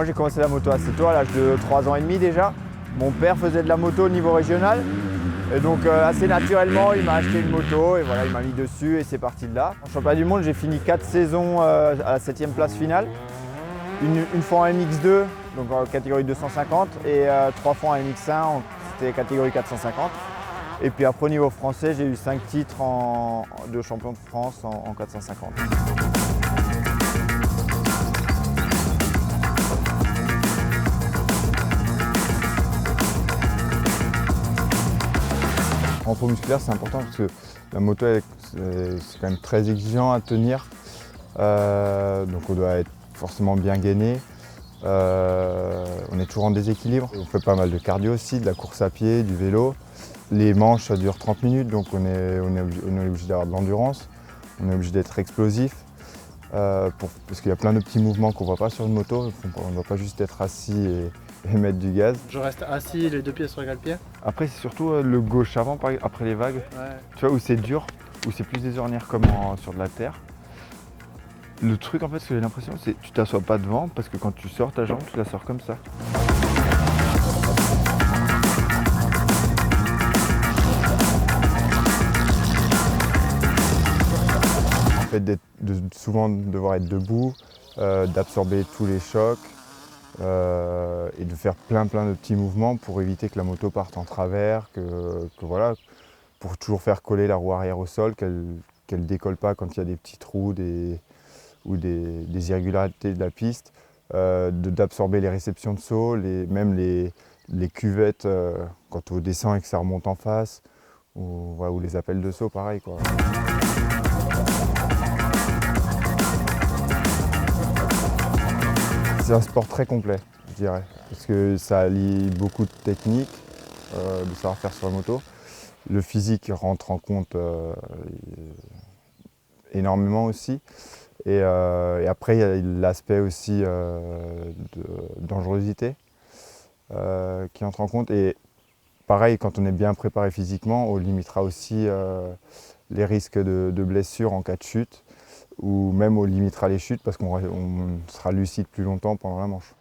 j'ai commencé la moto assez tôt, à l'âge de 3 ans et demi déjà. Mon père faisait de la moto au niveau régional. Et donc assez naturellement, il m'a acheté une moto et voilà, il m'a mis dessus et c'est parti de là. En championnat du monde, j'ai fini 4 saisons à la 7e place finale. Une fois en MX2, donc en catégorie 250, et 3 fois en MX1, c'était catégorie 450. Et puis après au niveau français, j'ai eu 5 titres de champion de France en 450. En repos musculaire, c'est important parce que la moto, c'est quand même très exigeant à tenir. Donc on doit être forcément bien gainé. On est toujours en déséquilibre. On fait pas mal de cardio aussi, de la course à pied, du vélo. Les manches, ça dure 30 minutes, donc on est obligé d'avoir de l'endurance. On est obligé d'être explosif. Parce qu'il y a plein de petits mouvements qu'on ne voit pas sur une moto. On ne doit pas juste être assis et mettre du gaz. Je reste assis, les deux pieds sur le pied. Après, c'est surtout le gauche avant, après les vagues. Ouais. Tu vois, où c'est dur, où c'est plus des ornières comme sur de la terre. Le truc, en fait, ce que j'ai l'impression, c'est que tu t'assois pas devant, parce que quand tu sors ta jambe, tu la sors comme ça. En fait, souvent devoir être debout, d'absorber tous les chocs et de faire plein de petits mouvements pour éviter que la moto parte en travers, voilà, pour toujours faire coller la roue arrière au sol, qu'elle ne décolle pas quand il y a des petits trous ou des irrégularités de la piste, d'absorber les réceptions de saut, même les cuvettes quand on descend et que ça remonte en face, ou les appels de saut pareil, quoi. C'est un sport très complet, je dirais, parce que ça allie beaucoup de techniques, de savoir-faire sur la moto. Le physique rentre en compte énormément aussi. Et après, il y a l'aspect aussi de dangerosité qui entre en compte. Et pareil, quand on est bien préparé physiquement, on limitera aussi les risques de blessures en cas de chute, ou même on limitera les chutes parce qu'on sera lucide plus longtemps pendant la manche.